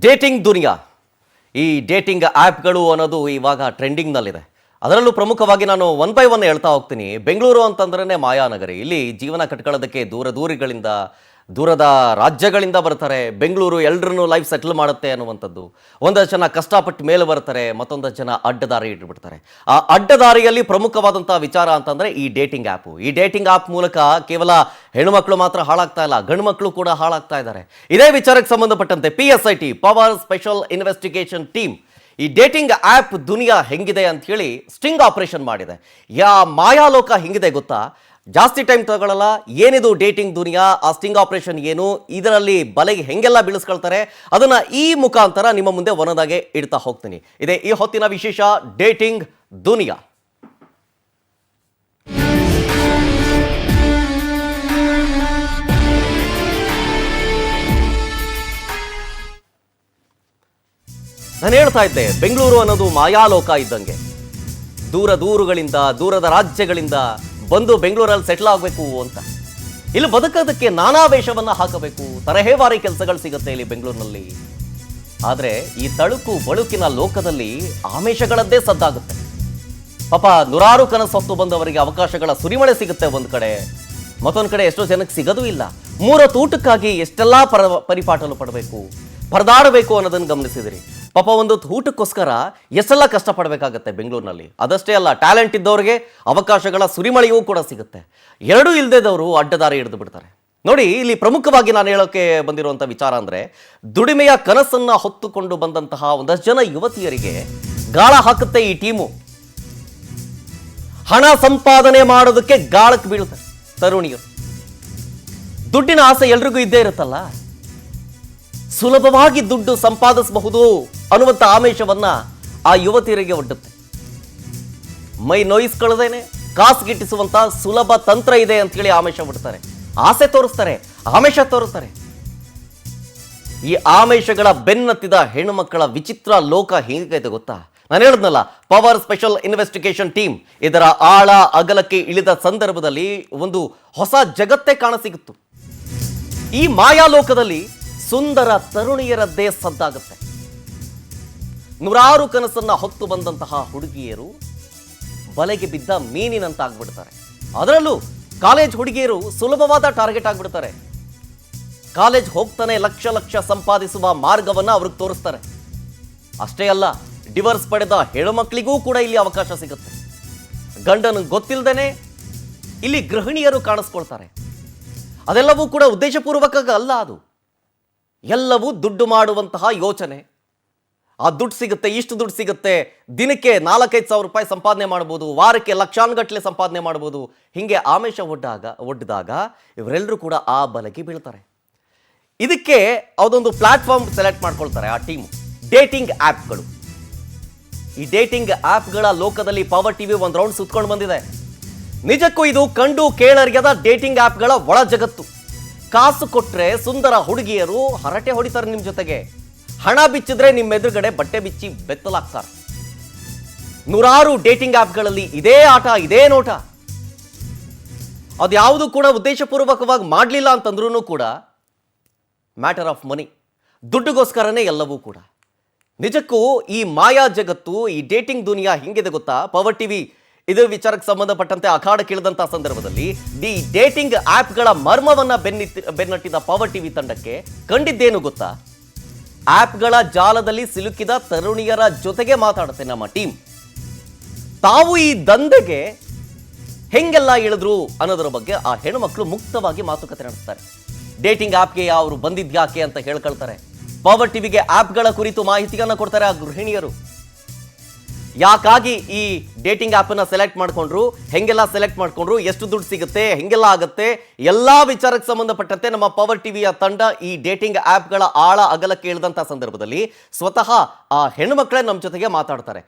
Dating ದುನಿಯಾ, ಈ dating ಆ್ಯಪ್ಗಳು ಅನ್ನೋದು ಇವಾಗ ಟ್ರೆಂಡಿಂಗ್ನಲ್ಲಿದೆ. ಅದರಲ್ಲೂ ಪ್ರಮುಖವಾಗಿ ನಾನು ಒನ್ ಬೈ ಒನ್ ಹೇಳ್ತಾ ಹೋಗ್ತೀನಿ. ಬೆಂಗಳೂರು ಅಂತಂದ್ರೇ ಮಾಯಾನಗರಿ. ಇಲ್ಲಿ ಜೀವನ ಕಟ್ಕೊಳ್ಳೋದಕ್ಕೆ ದೂರದ ರಾಜ್ಯಗಳಿಂದ ಬರ್ತಾರೆ. ಬೆಂಗಳೂರು ಎಲ್ಲರನ್ನೂ ಲೈಫ್ ಸೆಟ್ಲ್ ಮಾಡುತ್ತೆ ಅನ್ನುವಂಥದ್ದು. ಒಂದಷ್ಟು ಜನ ಕಷ್ಟಪಟ್ಟು ಮೇಲೆ ಬರ್ತಾರೆ, ಮತ್ತೊಂದಷ್ಟು ಜನ ಅಡ್ಡದಾರಿ ಇಟ್ಬಿಡ್ತಾರೆ. ಆ ಅಡ್ಡದಾರಿಯಲ್ಲಿ ಪ್ರಮುಖವಾದಂಥ ವಿಚಾರ ಅಂತಂದರೆ ಈ ಡೇಟಿಂಗ್ ಆ್ಯಪು. ಈ ಡೇಟಿಂಗ್ ಆ್ಯಪ್ ಮೂಲಕ ಕೇವಲ ಹೆಣ್ಣುಮಕ್ಕಳು ಮಾತ್ರ ಹಾಳಾಗ್ತಾ ಇಲ್ಲ, ಗಂಡು ಮಕ್ಕಳು ಕೂಡ ಹಾಳಾಗ್ತಾ ಇದ್ದಾರೆ. ಇದೇ ವಿಚಾರಕ್ಕೆ ಸಂಬಂಧಪಟ್ಟಂತೆ PSIT power special investigation team ಈ ಡೇಟಿಂಗ್ ಆ್ಯಪ್ ದುನಿಯಾ ಹೆಂಗಿದೆ ಅಂತ ಹೇಳಿ ಸ್ಟಿಂಗ್ ಆಪರೇಷನ್ ಮಾಡಿದೆ. ಮಾಯಾಲೋಕ ಹೆಂಗಿದೆ ಗೊತ್ತಾ? ಜಾಸ್ತಿ ಟೈಮ್ ತಗೊಳ್ಳಲ್ಲ. ಏನಿದು ಡೇಟಿಂಗ್ ದುನಿಯಾ, ಆ ಸ್ಟಿಂಗ್ ಆಪರೇಷನ್ ಏನು, ಇದರಲ್ಲಿ ಬಲೆಗೆ ಹೆಂಗೆಲ್ಲ ಬೀಳಿಸ್ಕೊಳ್ತಾರೆ, ಅದನ್ನ ಈ ಮುಖಾಂತರ ನಿಮ್ಮ ಮುಂದೆ ಒಂದೊಂದಾಗೆ ಇಡ್ತಾ ಹೋಗ್ತೀನಿ. ಇದೇ ಈ ಹೊತ್ತಿನ ವಿಶೇಷ ಡೇಟಿಂಗ್ ದುನಿಯಾ. ನಾನು ಹೇಳ್ತಾ ಇದ್ದೆ, ಬೆಂಗಳೂರು ಅನ್ನೋದು ಮಾಯಾಲೋಕ ಇದ್ದಂಗೆ. ದೂರಗಳಿಂದ, ದೂರದ ರಾಜ್ಯಗಳಿಂದ ಬಂದು ಬೆಂಗಳೂರಲ್ಲಿ ಸೆಟ್ಲ್ ಆಗಬೇಕು ಅಂತ, ಇಲ್ಲಿ ಬದುಕೋದಕ್ಕೆ ನಾನಾ ವೇಷವನ್ನ ಹಾಕಬೇಕು. ತರಹೇವಾರಿ ಕೆಲಸಗಳು ಸಿಗುತ್ತೆ ಇಲ್ಲಿ ಬೆಂಗಳೂರಿನಲ್ಲಿ. ಆದರೆ ಈ ತಳುಕು ಬಳುಕಿನ ಲೋಕದಲ್ಲಿ ಆಮಿಷಗಳದ್ದೇ ಸದ್ದಾಗುತ್ತೆ. ಪಾಪ ನೂರಾರು ಕನಸು ಹೊತ್ತು ಬಂದವರಿಗೆ ಅವಕಾಶಗಳ ಸುರಿಮಳೆ ಸಿಗುತ್ತೆ ಒಂದು ಕಡೆ, ಮತ್ತೊಂದು ಕಡೆ ಎಷ್ಟೋ ಜನಕ್ಕೆ ಸಿಗೋದು ಇಲ್ಲ. ಮೂರೊತ್ತು ಊಟಕ್ಕಾಗಿ ಎಷ್ಟೆಲ್ಲ ಪರಿಪಾಟಲು ಪಡಬೇಕು, ಪರದಾಡಬೇಕು ಅನ್ನೋದನ್ನು ಗಮನಿಸಿದಿರಿ. ಪಾಪ ಒಂದು ಊಟಕ್ಕೋಸ್ಕರ ಎಷ್ಟೆಲ್ಲ ಕಷ್ಟಪಡಬೇಕಾಗತ್ತೆ ಬೆಂಗಳೂರಿನಲ್ಲಿ. ಅದಷ್ಟೇ ಅಲ್ಲ, ಟ್ಯಾಲೆಂಟ್ ಇದ್ದವ್ರಿಗೆ ಅವಕಾಶಗಳ ಸುರಿಮಳೆಯೂ ಕೂಡ ಸಿಗುತ್ತೆ. ಎರಡೂ ಇಲ್ಲದವರು ಅಡ್ಡದಾರಿ ಹಿಡಿದು ಬಿಡ್ತಾರೆ. ನೋಡಿ, ಇಲ್ಲಿ ಪ್ರಮುಖವಾಗಿ ನಾನು ಹೇಳೋಕೆ ಬಂದಿರುವಂಥ ವಿಚಾರ ಅಂದರೆ, ದುಡಿಮೆಯ ಕನಸನ್ನು ಹೊತ್ತುಕೊಂಡು ಬಂದಂತಹ ಒಂದಷ್ಟು ಜನ ಯುವತಿಯರಿಗೆ ಗಾಳ ಹಾಕುತ್ತೆ ಈ ಟೀಮು. ಹಣ ಸಂಪಾದನೆ ಮಾಡೋದಕ್ಕೆ ಗಾಳಕ್ಕೆ ಬೀಳುತ್ತೆ ತರುಣಿಯರು. ದುಡ್ಡಿನ ಆಸೆ ಎಲ್ರಿಗೂ ಇದ್ದೇ ಇರುತ್ತಲ್ಲ, ಸುಲಭವಾಗಿ ದುಡ್ಡು ಸಂಪಾದಿಸಬಹುದು ಅನ್ನುವಂಥ ಆಮಿಷವನ್ನ ಆ ಯುವತಿಯರಿಗೆ ಒಡ್ಡುತ್ತೆ. ಮೈ ನೋಯಿಸ್ಕೊಳ್ಳದೇನೆ ಕಾಸು ಗಿಟ್ಟಿಸುವಂತ ಸುಲಭ ತಂತ್ರ ಇದೆ ಅಂತ ಹೇಳಿ ಆಮಿಷ ಬಿಡ್ತಾರೆ, ಆಸೆ ತೋರಿಸ್ತಾರೆ, ಆಮಿಷ ತೋರಿಸ್ತಾರೆ. ಈ ಆಮಿಷಗಳ ಬೆನ್ನತ್ತಿದ ಹೆಣ್ಣು ಮಕ್ಕಳ ವಿಚಿತ್ರ ಲೋಕ ಹೇಗಿದೆ ಗೊತ್ತಾ? ನಾನು ಹೇಳಿದ್ನಲ್ಲ, ಪವರ್ ಸ್ಪೆಷಲ್ ಇನ್ವೆಸ್ಟಿಗೇಷನ್ ಟೀಮ್ ಇದರ ಆಳ ಅಗಲಕ್ಕೆ ಇಳಿದ ಸಂದರ್ಭದಲ್ಲಿ ಒಂದು ಹೊಸ ಜಗತ್ತೇ ಕಾಣಸಿಗುತ್ತು. ಈ ಮಾಯಾಲೋಕದಲ್ಲಿ ಸುಂದರ ತರುಣಿಯರದ್ದೇ ಸದ್ದಾಗುತ್ತೆ. ನೂರಾರು ಕನಸನ್ನ ಹೊತ್ತು ಬಂದಂತಹ ಹುಡುಗಿಯರು ಬಲೆಗೆ ಬಿದ್ದ ಮೀನಿನಂತಾಗ್ಬಿಡ್ತಾರೆ. ಅದರಲ್ಲೂ ಕಾಲೇಜ್ ಹುಡುಗಿಯರು ಸುಲಭವಾದ ಟಾರ್ಗೆಟ್ ಆಗ್ಬಿಡ್ತಾರೆ. ಕಾಲೇಜ್ ಹೋಗ್ತಾನೆ ಲಕ್ಷ ಸಂಪಾದಿಸುವ ಮಾರ್ಗವನ್ನ ಅವ್ರಿಗೆ ತೋರಿಸ್ತಾರೆ. ಅಷ್ಟೇ ಅಲ್ಲ, ಡಿವೋರ್ಸ್ ಪಡೆದ ಹೆಣ್ಣುಮಕ್ಕಳಿಗೂ ಕೂಡ ಇಲ್ಲಿ ಅವಕಾಶ ಸಿಗುತ್ತೆ. ಗಂಡನ ಗೊತ್ತಿಲ್ಲದೇನೆ ಇಲ್ಲಿ ಗೃಹಿಣಿಯರು ಕಾಣಿಸ್ಕೊಳ್ತಾರೆ. ಅದೆಲ್ಲವೂ ಕೂಡ ಉದ್ದೇಶಪೂರ್ವಕ ಅಲ್ಲ, ಅದು ಎಲ್ಲವೂ ದುಡ್ಡು ಮಾಡುವಂತಹ ಯೋಚನೆ. ಆ ದುಡ್ಡು ಸಿಗುತ್ತೆ, ಇಷ್ಟು ದುಡ್ಡು ಸಿಗುತ್ತೆ, ದಿನಕ್ಕೆ 4-5 ಸಾವಿರ ರೂಪಾಯಿ ಸಂಪಾದನೆ ಮಾಡ್ಬೋದು, ವಾರಕ್ಕೆ ಲಕ್ಷಾನುಗಟ್ಟಲೆ ಸಂಪಾದನೆ ಮಾಡ್ಬೋದು. ಹೀಗೆ ಆಮಿಷ ಒಡ್ಡಿದಾಗ ಇವರೆಲ್ಲರೂ ಕೂಡ ಆ ಬಲೆಗೆ ಬೀಳ್ತಾರೆ. ಇದಕ್ಕೆ ಅದೊಂದು ಪ್ಲಾಟ್ಫಾರ್ಮ್ ಸೆಲೆಕ್ಟ್ ಮಾಡ್ಕೊಳ್ತಾರೆ ಆ ಟೀಮ್, ಡೇಟಿಂಗ್ ಆ್ಯಪ್ಗಳು. ಈ ಡೇಟಿಂಗ್ ಆ್ಯಪ್ಗಳ ಲೋಕದಲ್ಲಿ ಪವರ್ ಟಿವಿ ಒಂದು ರೌಂಡ್ ಸುತ್ಕೊಂಡು ಬಂದಿದೆ. ನಿಜಕ್ಕೂ ಇದು ಕಂಡು ಕೇಳರಿಯದ ಡೇಟಿಂಗ್ ಆ್ಯಪ್ಗಳ ಒಳ ಜಗತ್ತು. ಕಾಸು ಕೊಟ್ರೆ ಸುಂದರ ಹುಡುಗಿಯರು ಹರಟೆ ಹೊಡಿತಾರೆ ನಿಮ್ಮ ಜೊತೆಗೆ. ಹಣ ಬಿಚ್ಚಿದ್ರೆ ನಿಮ್ಮ ಎದುರುಗಡೆ ಬಟ್ಟೆ ಬಿಚ್ಚಿ ಬೆತ್ತಲಾಗ್ತಾರೆ. ನೂರಾರು ಡೇಟಿಂಗ್ ಆ್ಯಪ್ಗಳಲ್ಲಿ ಇದೇ ಆಟ, ಇದೇ ನೋಟ. ಅದ್ಯಾವುದು ಕೂಡ ಉದ್ದೇಶಪೂರ್ವಕವಾಗಿ ಮಾಡಲಿಲ್ಲ ಅಂತಂದ್ರೂ ಕೂಡ ಮ್ಯಾಟರ್ ಆಫ್ ಮನಿ, ದುಡ್ಡುಗೋಸ್ಕರನೇ ಎಲ್ಲವೂ ಕೂಡ. ನಿಜಕ್ಕೂ ಈ ಮಾಯಾ ಜಗತ್ತು, ಈ ಡೇಟಿಂಗ್ ದುನಿಯಾ ಹಿಂಗಿದೆ ಗೊತ್ತಾ? ಪವರ್ ಟಿವಿ ಇದೇ ವಿಚಾರಕ್ಕೆ ಸಂಬಂಧಪಟ್ಟಂತೆ ಅಖಾಡಕ್ಕಿಳಿದಂತಹ ಸಂದರ್ಭದಲ್ಲಿ ದಿ ಡೇಟಿಂಗ್ ಆ್ಯಪ್ಗಳ ಮರ್ಮವನ್ನ ಬೆನ್ನಟ್ಟಿದ ಪವರ್ ಟಿವಿ ತಂಡಕ್ಕೆ ಕಂಡಿದ್ದೇನು ಗೊತ್ತಾ? ಆ್ಯಪ್ಗಳ ಜಾಲದಲ್ಲಿ ಸಿಲುಕಿದ ತರುಣಿಯರ ಜೊತೆಗೆ ಮಾತಾಡುತ್ತೆ ನಮ್ಮ ಟೀಮ್. ತಾವು ಈ ದಂಧೆಗೆ ಹೆಂಗೆಲ್ಲ ಇಳಿದ್ರು ಅನ್ನೋದರ ಬಗ್ಗೆ ಆ ಹೆಣ್ಣುಮಕ್ಕಳು ಮುಕ್ತವಾಗಿ ಮಾತುಕತೆ ನಡೆಸ್ತಾರೆ. ಡೇಟಿಂಗ್ ಆ್ಯಪ್ಗೆ ಅವರು ಬಂದಿದ್ಯಾಕೆ ಅಂತ ಹೇಳ್ಕೊಳ್ತಾರೆ. ಪವರ್ ಟಿವಿಗೆ ಆ್ಯಪ್ಗಳ ಕುರಿತು ಮಾಹಿತಿಯನ್ನು ಕೊಡ್ತಾರೆ ಆ ಗೃಹಿಣಿಯರು. ಯಾಕಾಗಿ ಈ ಡೇಟಿಂಗ್ ಆ್ಯಪನ್ನು ಸೆಲೆಕ್ಟ್ ಮಾಡ್ಕೊಂಡ್ರು, ಹೆಂಗೆಲ್ಲ ಸೆಲೆಕ್ಟ್ ಮಾಡ್ಕೊಂಡ್ರು, ಎಷ್ಟು ದುಡ್ಡು ಸಿಗುತ್ತೆ, ಹೆಂಗೆಲ್ಲ ಆಗುತ್ತೆ, ಎಲ್ಲ ವಿಚಾರಕ್ಕೆ ಸಂಬಂಧಪಟ್ಟಂತೆ ನಮ್ಮ ಪವರ್ ಟಿವಿಯ ತಂಡ ಈ ಡೇಟಿಂಗ್ ಆ್ಯಪ್ಗಳ ಆಳ ಅಗಲಕ್ಕೆ ಇಳಿದಂಥ ಸಂದರ್ಭದಲ್ಲಿ ಸ್ವತಃ ಆ ಹೆಣ್ಣುಮಕ್ಕಳೇ ನಮ್ಮ ಜೊತೆಗೆ ಮಾತಾಡ್ತಾರೆ.